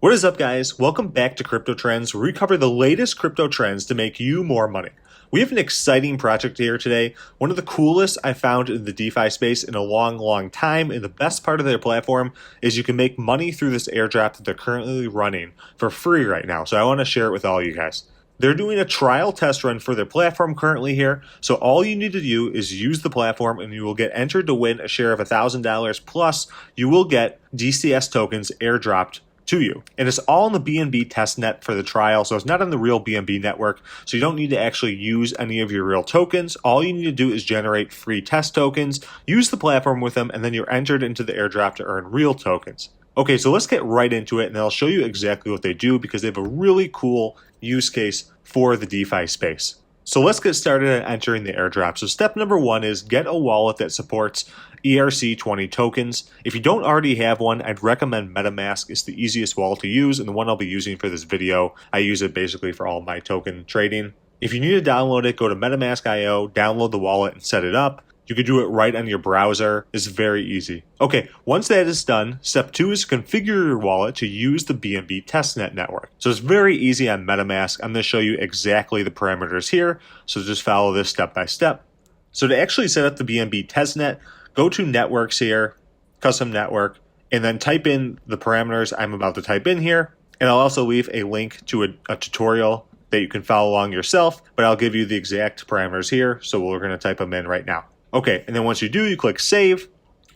What is up, guys? Welcome back to Crypto Trends, where we cover the latest crypto trends to make you more money. We have an exciting project here today, one of the coolest I found in the DeFi space in a long time, and the best part of their platform is you can make money through this airdrop that they're currently running for free right now, so I want to share it with all you guys. They're doing a trial test run for their platform currently here, so all you need to do is use the platform and you will get entered to win a share of $1,000, plus you will get DCS tokens airdropped to you. And it's all on the BNB testnet for the trial, so it's not on the real BNB network, so you don't need to actually use any of your real tokens. All you need to do is generate free test tokens, use the platform with them, and then you're entered into the airdrop to earn real tokens. Okay, so let's get right into it, and I'll show you exactly what they do because they have a really cool use case for the DeFi space. So let's get started on entering the airdrop. So step number one is get a wallet that supports ERC20 tokens. If you don't already have one, I'd recommend MetaMask. It's the easiest wallet to use and the one I'll be using for this video. I use it basically for all my token trading. If you need to download it, go to MetaMask.io, download the wallet and set it up. You can do it right on your browser. It's very easy. Okay, once that is done, step two is configure your wallet to use the BNB testnet network. So it's very easy on MetaMask. I'm going to show you exactly the parameters here, so just follow this step by step. So to actually set up the BNB testnet, go to networks here, custom network, and then type in the parameters I'm about to type in here. And I'll also leave a link to a tutorial that you can follow along yourself, but I'll give you the exact parameters here. So we're going to type them in right now. Okay, and then once you do, you click save.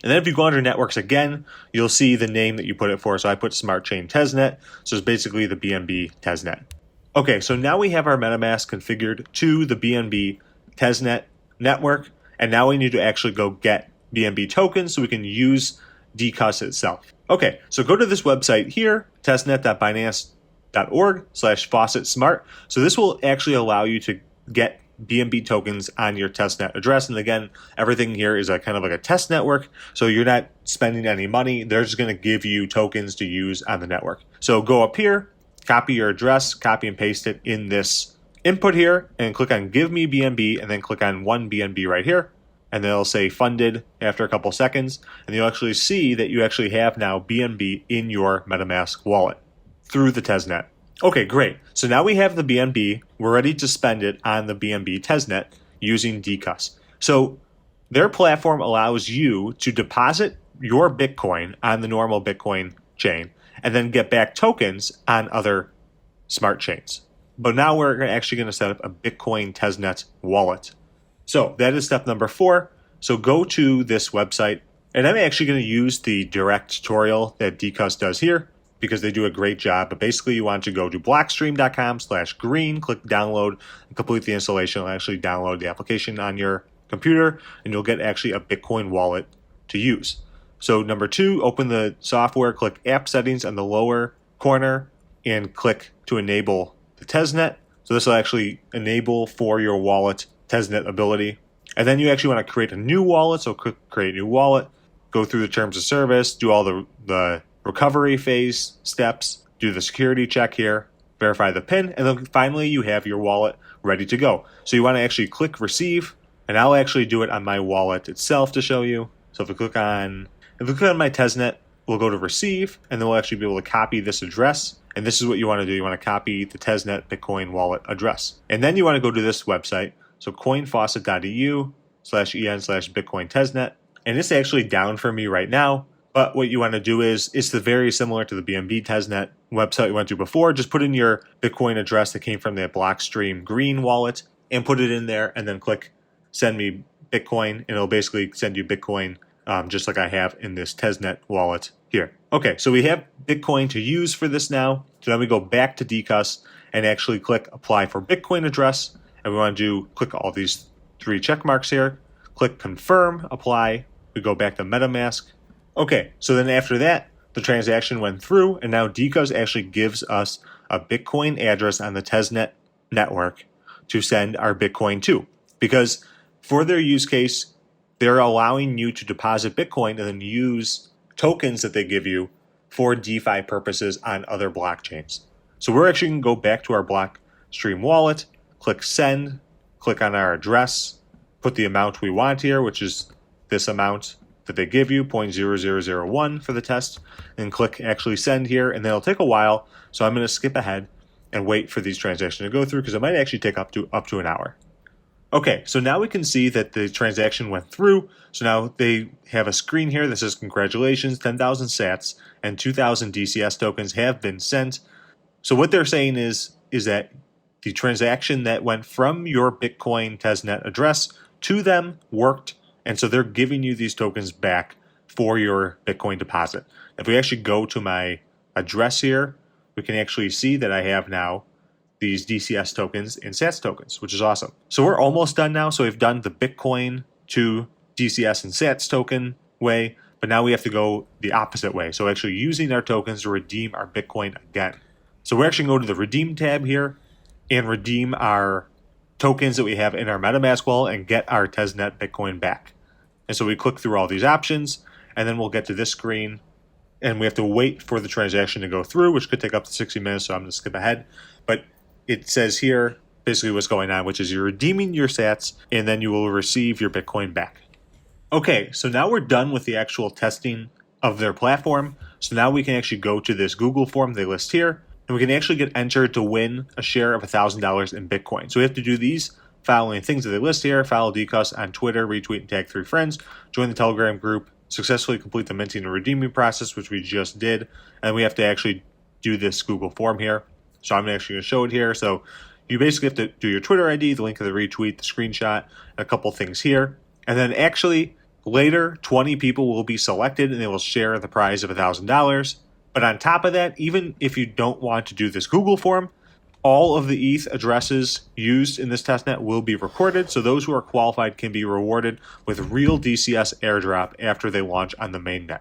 And then if you go under networks again, you'll see the name that you put it for. So I put Smart Chain Testnet. So it's basically the BNB testnet. Okay, so now we have our MetaMask configured to the BNB testnet network. And now we need to actually go get BNB tokens so we can use DeCus itself. Okay, so go to this website here, testnet.binance.org/faucetsmart. So this will actually allow you to get BNB tokens on your testnet address. And again, everything here is a kind of like a test network. So you're not spending any money. They're just going to give you tokens to use on the network. So go up here, copy your address, copy and paste it in this input here, and click on Give Me BNB, and then click on 1 BNB right here. And then it'll say funded after a couple seconds. And you'll actually see that you actually have now BNB in your MetaMask wallet through the testnet. Okay, great. So now we have the BNB. We're ready to spend it on the BNB testnet using DeCus. So their platform allows you to deposit your Bitcoin on the normal Bitcoin chain and then get back tokens on other smart chains. But now we're actually going to set up a Bitcoin testnet wallet. So that is step number 4. So go to this website, and I'm actually going to use the direct tutorial that DeCus does here, because they do a great job. But basically you want to go to blockstream.com/green, click download, and complete the installation. It'll actually download the application on your computer, and you'll get actually a Bitcoin wallet to use. So number 2, open the software, click app settings on the lower corner, and click to enable the testnet. So this will actually enable for your wallet testnet ability. And then you actually want to create a new wallet. So click create new wallet, go through the terms of service, do all the recovery phase steps, do the security check here, verify the PIN, and then finally you have your wallet ready to go. So you want to actually click receive, and I'll actually do it on my wallet itself to show you. So if we click on my testnet, we'll go to receive, and then we'll actually be able to copy this address. And this is what you want to do. You want to copy the testnet Bitcoin wallet address. And then you want to go to this website, so coinfaucet.eu/en/Bitcoin testnet. And it's actually down for me right now. But what you want to do is, it's very similar to the BNB testnet website we went to before. Just put in your Bitcoin address that came from the Blockstream Green wallet and put it in there, and then click send me Bitcoin, and it'll basically send you Bitcoin just like I have in this testnet wallet here. Okay, so we have Bitcoin to use for this now. So then we go back to DeCus and actually click apply for Bitcoin address. And we want to click all these 3 check marks here. Click confirm, apply. We go back to MetaMask. Okay, so then after that, the transaction went through, and now DeCus actually gives us a Bitcoin address on the testnet network to send our Bitcoin to. Because for their use case, they're allowing you to deposit Bitcoin and then use tokens that they give you for DeFi purposes on other blockchains. So we're actually going to go back to our Blockstream wallet, click send, click on our address, put the amount we want here, which is this amount, that they give you, 0.0001 for the test, and click actually send here, and then it'll take a while. So I'm going to skip ahead and wait for these transactions to go through because it might actually take up to an hour. Okay, so now we can see that the transaction went through. So now they have a screen here that says congratulations, 10,000 sats and 2,000 DCS tokens have been sent. So what they're saying is that the transaction that went from your Bitcoin testnet address to them worked, and so they're giving you these tokens back for your Bitcoin deposit. If we actually go to my address here, we can actually see that I have now these DCS tokens and SATS tokens, which is awesome. So we're almost done now. So we've done the Bitcoin to DCS and SATS token way, but now we have to go the opposite way. So actually using our tokens to redeem our Bitcoin again. So we're actually going to go to the redeem tab here and redeem our tokens that we have in our MetaMask wallet and get our testnet Bitcoin back. And so we click through all these options, and then we'll get to this screen, and we have to wait for the transaction to go through, which could take up to 60 minutes, so I'm going to skip ahead. But it says here basically what's going on, which is you're redeeming your sats, and then you will receive your Bitcoin back. Okay, so now we're done with the actual testing of their platform. So now we can actually go to this Google form they list here, and we can actually get entered to win a share of $1,000 in Bitcoin. So we have to do these following things that they list here: follow DeCus on Twitter, retweet and tag 3 friends, join the Telegram group, successfully complete the minting and redeeming process, which we just did, and we have to actually do this Google form here. So I'm actually going to show it here. So you basically have to do your Twitter ID, the link of the retweet, the screenshot, and a couple things here. And then actually later, 20 people will be selected and they will share the prize of $1,000. But on top of that, even if you don't want to do this Google form, all of the ETH addresses used in this testnet will be recorded. So those who are qualified can be rewarded with real DCS airdrop after they launch on the mainnet.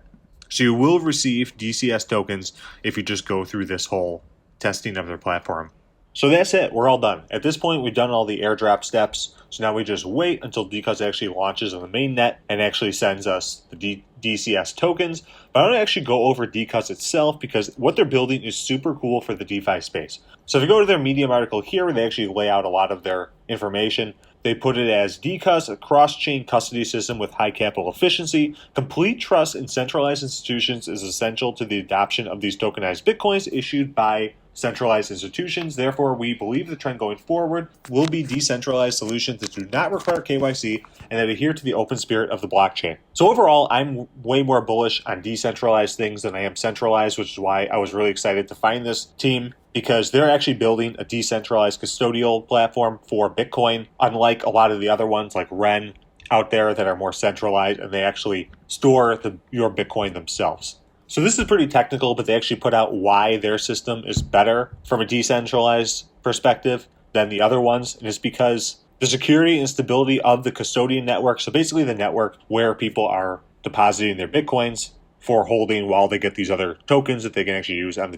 So you will receive DCS tokens if you just go through this whole testing of their platform. So that's it. We're all done. At this point, we've done all the airdrop steps. So now we just wait until DeCus actually launches on the mainnet and actually sends us the DCS tokens. But I don't actually go over DeCus itself because what they're building is super cool for the DeFi space. So if you go to their Medium article here, they actually lay out a lot of their information. They put it as DeCus, a cross-chain custody system with high capital efficiency. Complete trust in centralized institutions is essential to the adoption of these tokenized Bitcoins issued by centralized institutions. Therefore, we believe the trend going forward will be decentralized solutions that do not require KYC and that adhere to the open spirit of the blockchain. So overall, I'm way more bullish on decentralized things than I am centralized, which is why I was really excited to find this team, because they're actually building a decentralized custodial platform for Bitcoin, unlike a lot of the other ones like Ren out there that are more centralized and they actually store your Bitcoin themselves. So this is pretty technical, but they actually put out why their system is better from a decentralized perspective than the other ones. And it's because the security and stability of the custodian network, so basically the network where people are depositing their Bitcoins for holding while they get these other tokens that they can actually use on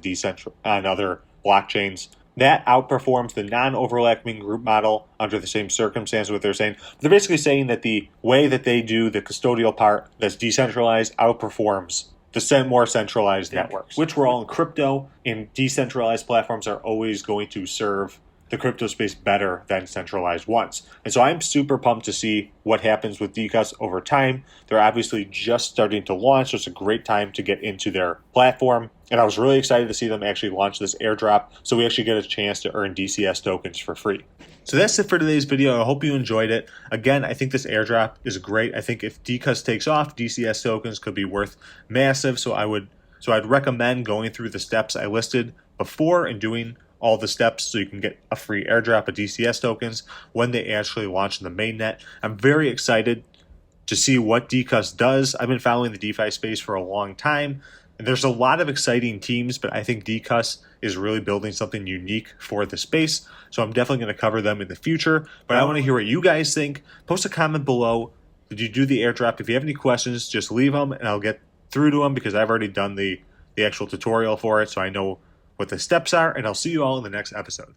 on other blockchains, that outperforms the non-overlapping group model under the same circumstances. What they're saying, they're basically saying that the way that they do the custodial part that's decentralized outperforms the more centralized networks, which were all in crypto, and decentralized platforms are always going to serve the crypto space better than centralized ones. And so I'm super pumped to see what happens with DeCus over time. They're obviously just starting to launch, so it's a great time to get into their platform. And I was really excited to see them actually launch this airdrop, so we actually get a chance to earn DCS tokens for free. So that's it for today's video. I hope you enjoyed it. Again, I think this airdrop is great. I think if DeCus takes off, DCS tokens could be worth massive. So I'd recommend going through the steps I listed before and doing all the steps so you can get a free airdrop of DCS tokens when they actually launch in the mainnet. I'm very excited to see what DeCus does. I've been following the DeFi space for a long time, and there's a lot of exciting teams, but I think DeCus is really building something unique for the space. So I'm definitely going to cover them in the future, but I want to hear what you guys think. Post a comment below. Did you do the airdrop? If you have any questions, just leave them and I'll get through to them because I've already done the actual tutorial for it, so I know what the steps are, and I'll see you all in the next episode.